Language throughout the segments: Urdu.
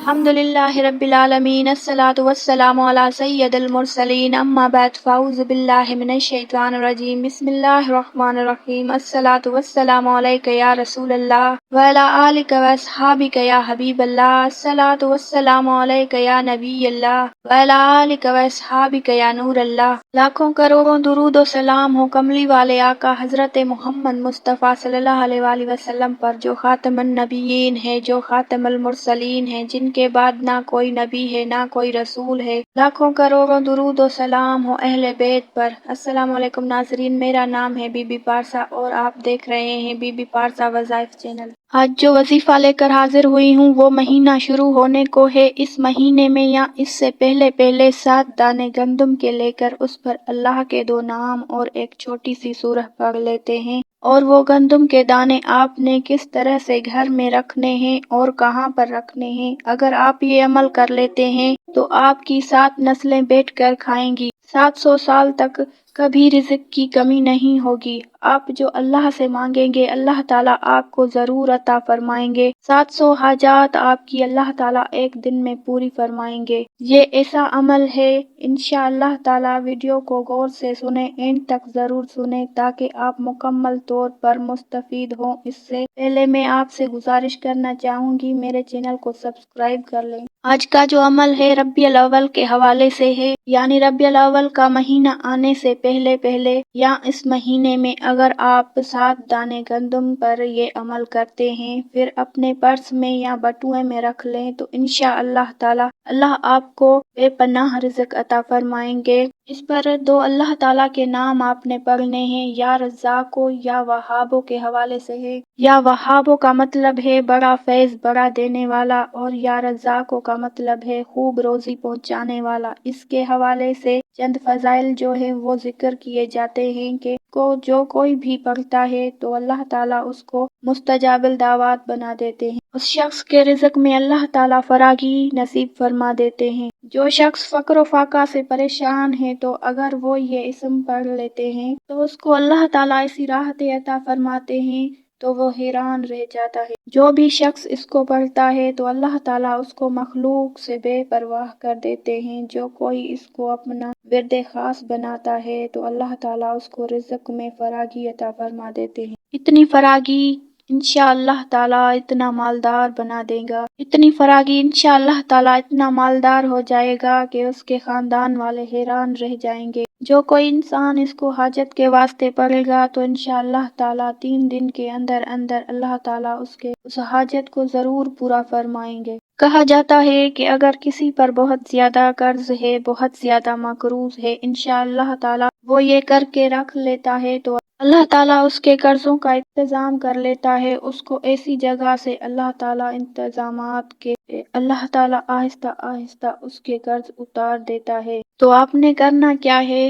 الحمدللہ رب العالمین الصلاۃ والسلام علی سید المرسلین اما بعد فاعوذ باللہ من الشیطان الرجیم بسم اللہ الرحمن الرحیم الصلاۃ والسلام علیک یا رسول اللہ وعلی آلک واصحابک یا حبیب اللہ الصلاۃ والسلام علیک یا نبی اللہ وعلی آلک واصحابک یا نور اللہ۔ لاکھوں کروڑوں درود و سلام ہو کملی والے آقا حضرت محمد مصطفیٰ صلی اللہ علیہ وآلہ وسلم پر، جو خاتم النبیین ہے، جو خاتم المرسلین ہے، جن کے بعد نہ کوئی نبی ہے نہ کوئی رسول ہے۔ لاکھوں کروڑوں درود و سلام ہو اہل بیت پر۔ السلام علیکم ناظرین، میرا نام ہے بی بی پارسا اور آپ دیکھ رہے ہیں بی بی پارسا وظائف چینل۔ آج جو وظیفہ لے کر حاضر ہوئی ہوں وہ مہینہ شروع ہونے کو ہے۔ اس مہینے میں یا اس سے پہلے 7 دانے گندم کے لے کر اس پر اللہ کے 2 نام اور ایک چھوٹی سی سورہ پڑھ لیتے ہیں، اور وہ گندم کے دانے آپ نے کس طرح سے گھر میں رکھنے ہیں اور کہاں پر رکھنے ہیں۔ اگر آپ یہ عمل کر لیتے ہیں تو آپ کی 7 نسلیں بیٹھ کر کھائیں گی، 700 سال تک کبھی رزق کی کمی نہیں ہوگی۔ آپ جو اللہ سے مانگیں گے اللہ تعالیٰ آپ کو ضرور عطا فرمائیں گے۔ 700 حاجات آپ کی اللہ تعالیٰ ایک دن میں پوری فرمائیں گے۔ یہ ایسا عمل ہے، انشاءاللہ تعالیٰ ویڈیو کو غور سے سنیں، اینڈ تک ضرور سنیں تاکہ آپ مکمل طور پر مستفید ہوں۔ اس سے پہلے میں آپ سے گزارش کرنا چاہوں گی میرے چینل کو سبسکرائب کر لیں۔ آج کا جو عمل ہے ربیع الاول کے حوالے سے ہے، یعنی ربیع الاول کا مہینہ آنے سے پہلے یا اس مہینے میں اگر آپ 7 دانے گندم پر یہ عمل کرتے ہیں، پھر اپنے پرس میں یا بٹوے میں رکھ لیں تو انشاءاللہ تعالی اللہ آپ کو بے پناہ رزق عطا فرمائیں گے۔ اس پر 2 اللہ تعالیٰ کے نام آپ نے پڑھنے ہیں، یا رزاقو یا وہابو کے حوالے سے ہے۔ یا وہابو کا مطلب ہے بڑا فیض، بڑا دینے والا، اور یا رزاقو کا مطلب ہے خوب روزی پہنچانے والا۔ اس کے حوالے سے چند فضائل جو ہیں وہ ذکر کیے جاتے ہیں کہ جو کوئی بھی پڑھتا ہے تو اللہ تعالیٰ اس کو مستجاب الدعوات بنا دیتے ہیں، اس شخص کے رزق میں اللہ تعالیٰ فراگی نصیب فرما دیتے ہیں۔ جو شخص فقر و فاقہ سے پریشان ہے تو اگر وہ یہ اسم پڑھ لیتے ہیں تو اس کو اللہ تعالیٰ ایسی راحتیں عطا فرماتے ہیں تو وہ حیران رہ جاتا ہے۔ جو بھی شخص اس کو پڑھتا ہے تو اللہ تعالیٰ اس کو مخلوق سے بے پرواہ کر دیتے ہیں۔ جو کوئی اس کو اپنا ورد خاص بناتا ہے تو اللہ تعالیٰ اس کو رزق میں فراگی عطا فرما دیتے ہیں۔ اتنی فراگی انشاءاللہ تعالیٰ اتنا مالدار بنا دے گا، اتنی فراگی انشاءاللہ تعالیٰ اتنا مالدار ہو جائے گا کہ اس کے خاندان والے حیران رہ جائیں گے۔ جو کوئی انسان اس کو حاجت کے واسطے پڑھے گا تو انشاءاللہ تعالیٰ 3 دن کے اندر اللہ تعالیٰ اس حاجت کو ضرور پورا فرمائیں گے۔ کہا جاتا ہے کہ اگر کسی پر بہت زیادہ قرض ہے، بہت زیادہ مقروض ہے، انشاءاللہ تعالیٰ وہ یہ کر کے رکھ لیتا ہے تو اللہ تعالیٰ اس کے قرضوں کا انتظام کر لیتا ہے۔ اس کو ایسی جگہ سے اللہ تعالیٰ انتظامات کے اللہ تعالیٰ آہستہ آہستہ اس کے قرض اتار دیتا ہے۔ تو آپ نے کرنا کیا ہے،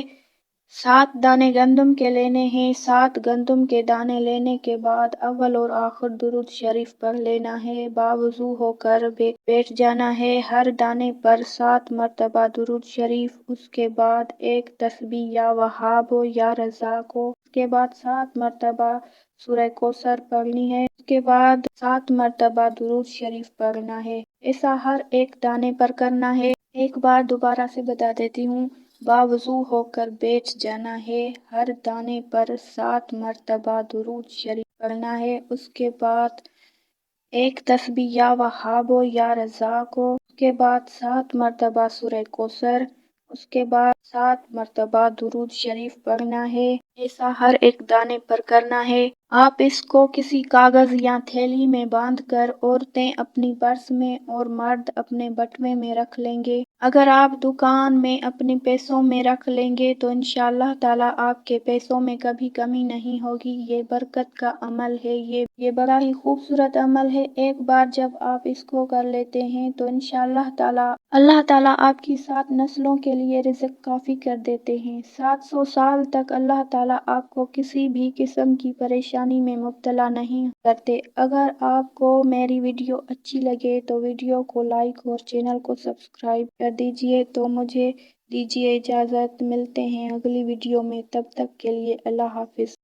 7 دانے گندم کے لینے ہیں۔ 7 گندم کے دانے لینے کے بعد اول اور آخر درود شریف پڑھ لینا ہے، باوضو ہو کر بیٹھ جانا ہے، ہر دانے پر 7 مرتبہ درود شریف، اس کے بعد ایک تسبیح یا وہابو یا رزاقو، اس کے بعد 7 مرتبہ سورہ کوثر پڑھنی ہے، اس کے بعد 7 مرتبہ درود شریف پڑھنا ہے۔ ایسا ہر ایک دانے پر کرنا ہے۔ ایک بار دوبارہ سے بتا دیتی ہوں، باوضو ہو کر بیٹھ جانا ہے، ہر دانے پر 7 مرتبہ درود شریف پڑھنا ہے، اس کے بعد ایک تسبیح یا وہابو یا رزاقو، اس کے بعد 7 مرتبہ سورہ کوثر، اس کے بعد 7 مرتبہ درود شریف پڑھنا ہے۔ ایسا ہر ایک دانے پر کرنا ہے۔ آپ اس کو کسی کاغذ یا تھیلی میں باندھ کر عورتیں اپنی پرس میں اور مرد اپنے بٹوے میں رکھ لیں گے۔ اگر آپ دکان میں اپنے پیسوں میں رکھ لیں گے تو انشاءاللہ تعالیٰ آپ کے پیسوں میں کبھی کمی نہیں ہوگی۔ یہ برکت کا عمل ہے، یہ بڑا ہی خوبصورت عمل ہے۔ ایک بار جب آپ اس کو کر لیتے ہیں تو انشاءاللہ تعالیٰ اللہ تعالیٰ آپ کی 7 نسلوں کے لیے رزق کافی کر دیتے ہیں۔ 700 سال تک اللہ تعالیٰ آپ کو کسی بھی قسم کی پریشانی میں مبتلا نہیں کرتے۔ اگر آپ کو میری ویڈیو اچھی لگے تو ویڈیو کو لائک اور چینل کو سبسکرائب کر دیجئے۔ تو مجھے دیجیے اجازت، ملتے ہیں اگلی ویڈیو میں، تب تک کے لیے اللہ حافظ۔